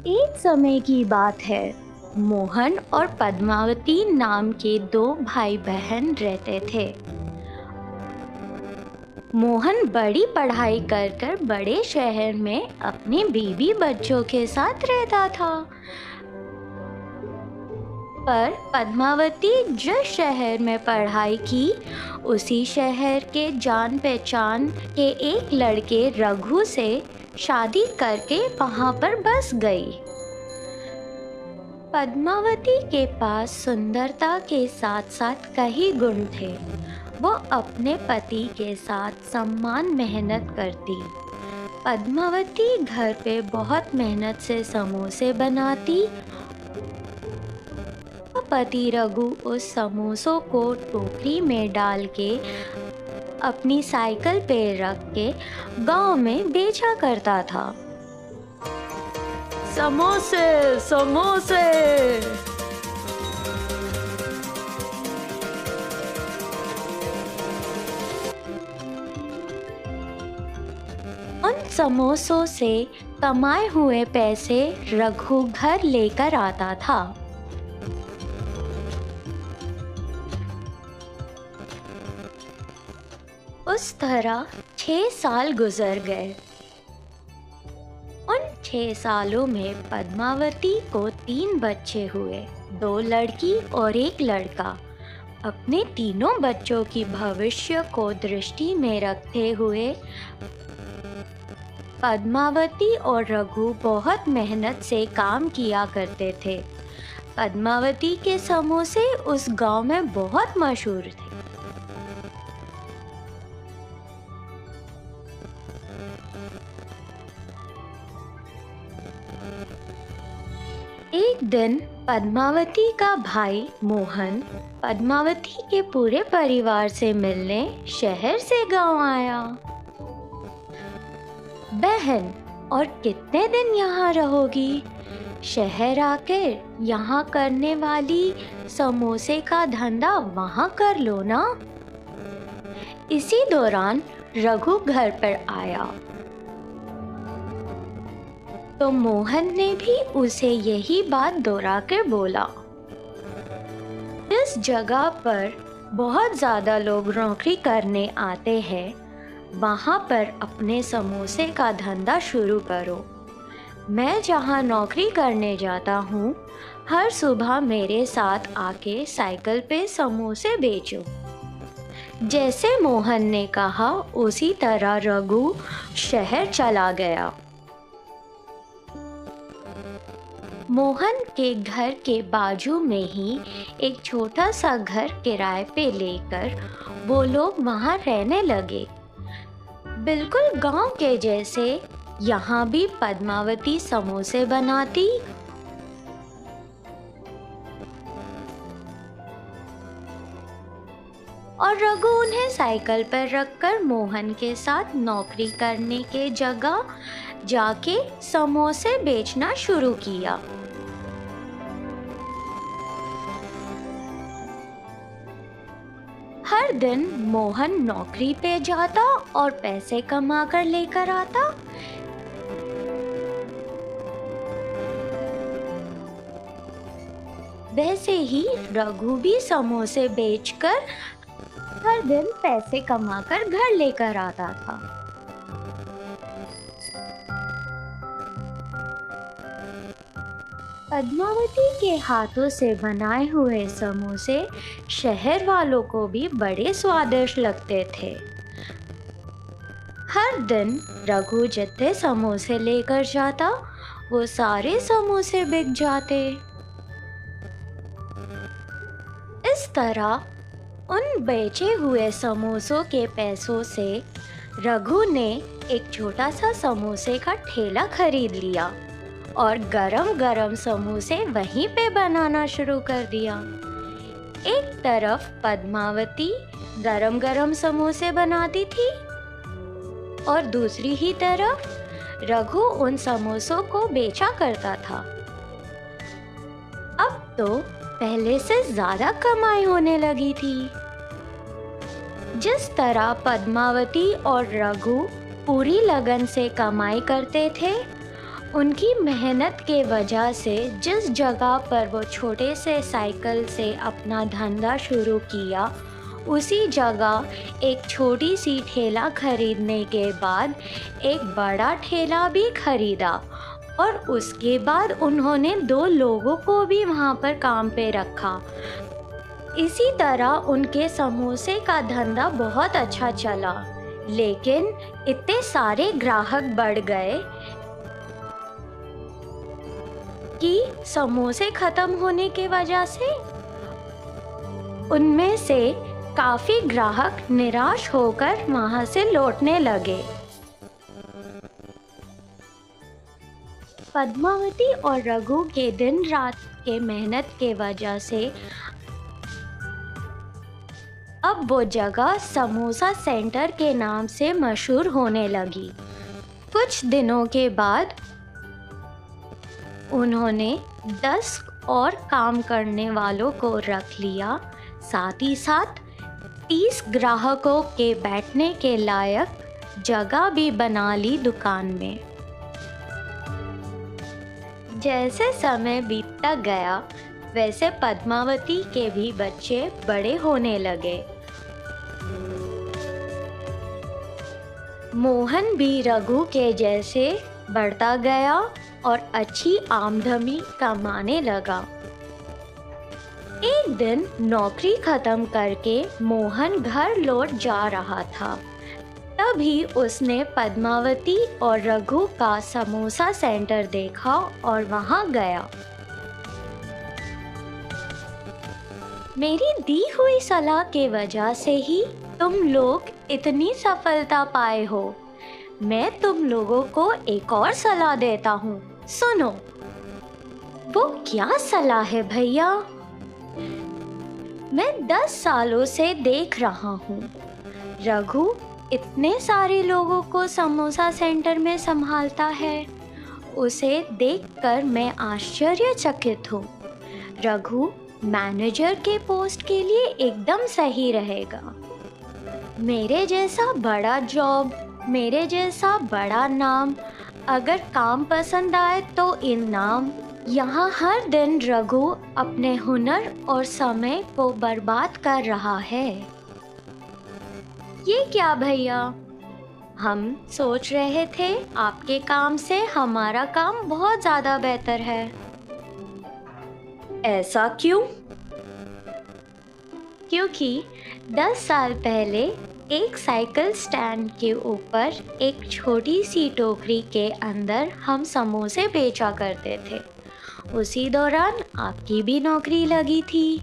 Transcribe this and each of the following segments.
एक समय की बात है। मोहन और पद्मावती नाम के दो भाई बहन रहते थे। मोहन बड़ी पढ़ाई कर कर बड़े शहर में अपने बीवी बच्चों के साथ रहता था। पर पद्मावती जिस शहर में पढ़ाई की, उसी शहर के जान पहचान के एक लड़के रघु से शादी करके वहां पर बस गई। पद्मावती के पास सुंदरता के साथ साथ कई गुण थे। वो अपने पति के साथ समान मेहनत करती। पद्मावती घर पे बहुत मेहनत से समोसे बनाती। पति रघु उस समोसों को टोकरी में डाल के अपनी साइकिल पे रख के गांव में बेचा करता था। समोसे समोसे। उन समोसों से कमाए हुए पैसे रघु घर लेकर आता था। उस तरह 6 साल गुजर गए। उन 6 सालों में पद्मावती को 3 बच्चे हुए, 2 लड़की और 1 लड़का। अपने तीनों बच्चों की भविष्य को दृष्टि में रखते हुए पद्मावती और रघु बहुत मेहनत से काम किया करते थे। पद्मावती के समोसे उस गांव में बहुत मशहूर थे। एक दिन पद्मावती का भाई मोहन पद्मावती के पूरे परिवार से मिलने शहर से गांव आया। बहन, और कितने दिन यहाँ रहोगी? शहर आकर यहाँ करने वाली समोसे का धंधा वहाँ कर लो ना। इसी दौरान रघु घर पर आया तो मोहन ने भी उसे यही बात दोहरा कर बोला। इस जगह पर बहुत ज़्यादा लोग नौकरी करने आते हैं, वहाँ पर अपने समोसे का धंधा शुरू करो। मैं जहाँ नौकरी करने जाता हूँ, हर सुबह मेरे साथ आके साइकिल पे समोसे बेचो। जैसे मोहन ने कहा, उसी तरह रघु शहर चला गया। मोहन के घर के बाजू में ही एक छोटा सा घर किराए पे लेकर वो लोग वहाँ रहने लगे। बिल्कुल गांव के जैसे यहाँ भी पद्मावती समोसे बनाती और रघु उन्हें साइकिल पर रखकर मोहन के साथ नौकरी करने के जगह जाके समोसे बेचना शुरू किया। हर दिन मोहन नौकरी पे जाता और पैसे कमा कर लेकर आता। वैसे ही रघु भी समोसे बेचकर हर दिन पैसे कमाकर घर लेकर आता था। पद्मावती के हाथों से बनाए हुए समोसे शहर वालों को भी बड़े स्वादिष्ट लगते थे। हर दिन रघु जितने समोसे लेकर जाता, वो सारे समोसे बिक जाते। इस तरह उन बेचे हुए समोसों के पैसों से रघु ने एक छोटा सा समोसे का ठेला खरीद लिया और गरम गरम समोसे वहीं पे बनाना शुरू कर दिया। एक तरफ पद्मावती गरम गरम समोसे बनाती थी और दूसरी ही तरफ रघु उन समोसों को बेचा करता था। अब तो पहले से ज्यादा कमाई होने लगी थी। जिस तरह पद्मावती और रघु पूरी लगन से कमाई करते थे, उनकी मेहनत के वजह से जिस जगह पर वो छोटे से साइकिल से अपना धंधा शुरू किया, उसी जगह एक छोटी सी ठेला खरीदने के बाद एक बड़ा ठेला भी खरीदा और उसके बाद उन्होंने 2 लोगों को भी वहाँ पर काम पे रखा। इसी तरह उनके समोसे का धंधा बहुत अच्छा चला, लेकिन इतने सारे ग्राहक बढ़ गए कि समोसे खत्म होने की वजह से उनमें से काफी ग्राहक निराश होकर वहां से लौटने लगे। पद्मावती और रघु के दिन रात के मेहनत के वजह से अब वो जगह समोसा सेंटर के नाम से मशहूर होने लगी। कुछ दिनों के बाद उन्होंने 10 और काम करने वालों को रख लिया, साथ ही साथ 30 ग्राहकों के बैठने के लायक जगह भी बना ली दुकान में। जैसे समय बीतता गया, वैसे पद्मावती के भी बच्चे बड़े होने लगे। मोहन भी रघु के जैसे बढ़ता गया और अच्छी आमदनी कमाने लगा। एक दिन नौकरी खत्म करके मोहन घर लौट जा रहा था, तभी उसने पद्मावती और रघु का समोसा सेंटर देखा और वहां गया। मेरी दी हुई सलाह के वजह से ही तुम लोग इतनी सफलता पाए हो। मैं तुम लोगों को एक और सलाह देता हूँ, सुनो। वो क्या सलाह है भैया? मैं 10 सालों से देख रहा हूँ रघु इतने सारे लोगों को समोसा सेंटर में संभालता है। उसे देखकर मैं आश्चर्यचकित हूँ। रघु मैनेजर के पोस्ट के लिए एकदम सही रहेगा। मेरे जैसा बड़ा जॉब, मेरे जैसा बड़ा नाम, अगर काम पसंद आए तो इनाम। यहाँ हर दिन रघु अपने हुनर और समय को बर्बाद कर रहा है। ये क्या भैया? हम सोच रहे थे आपके काम से हमारा काम बहुत ज़्यादा बेहतर है। ऐसा क्यों? क्योंकि 10 साल पहले एक साइकिल स्टैंड के ऊपर एक छोटी सी टोकरी के अंदर हम समोसे बेचा करते थे। उसी दौरान आपकी भी नौकरी लगी थी,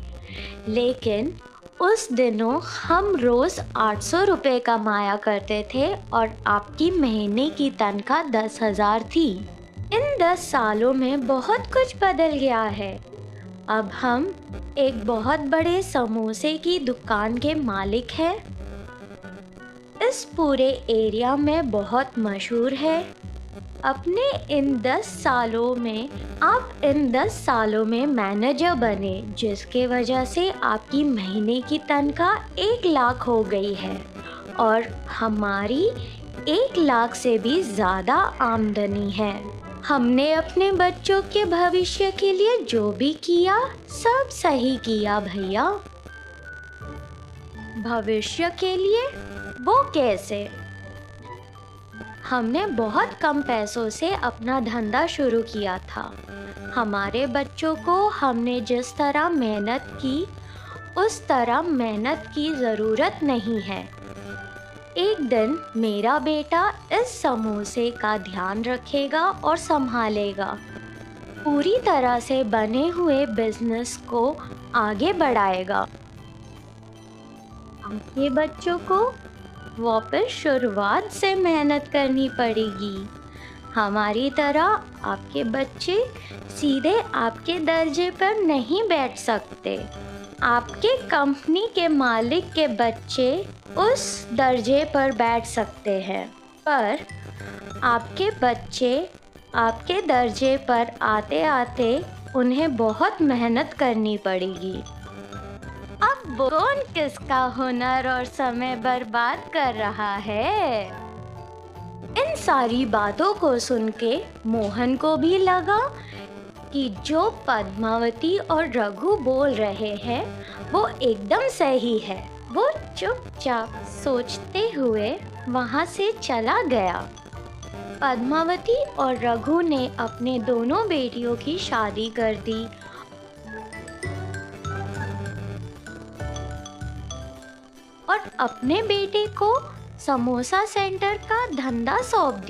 लेकिन उस दिनों हम रोज़ 800 रुपये कमाया करते थे और आपकी महीने की तनख्वाह 10,000 थी। इन 10 सालों में बहुत कुछ बदल गया है। अब हम एक बहुत बड़े समोसे की दुकान के मालिक हैं। इस पूरे एरिया में बहुत मशहूर है। आप इन 10 सालों में मैनेजर बने, जिसके वजह से आपकी महीने की तनख्वाह 1 लाख हो गई है और हमारी 1 लाख से भी ज़्यादा आमदनी है। हमने अपने बच्चों के भविष्य के लिए जो भी किया सब सही किया भैया। भविष्य के लिए? वो कैसे? हमने बहुत कम पैसों से अपना धंधा शुरू किया था। हमारे बच्चों को हमने जिस तरह मेहनत की, उस तरह मेहनत की ज़रूरत नहीं है। एक दिन मेरा बेटा इस समोसे का ध्यान रखेगा और संभालेगा। पूरी तरह से बने हुए बिजनेस को आगे बढ़ाएगा। आपके बच्चों को वापस शुरुआत से मेहनत करनी पड़ेगी। हमारी तरह आपके बच्चे सीधे आपके दर्जे पर नहीं बैठ सकते। आपके कंपनी के मालिक के बच्चे उस दर्जे पर बैठ सकते हैं, पर आपके बच्चे आपके दर्जे पर आते आते उन्हें बहुत मेहनत करनी पड़ेगी। अब कौन किसका हुनर और समय बर्बाद कर रहा है? इन इन सारी बातों को सुन के मोहन को भी लगा कि जो पद्मावती और रघु बोल रहे हैं वो एकदम सही है। वो चुपचाप सोचते हुए वहाँ से चला गया। पद्मावती और रघु ने अपने दोनों बेटियों की शादी कर दी और अपने बेटे को समोसा सेंटर का धंधा सौंप दिया।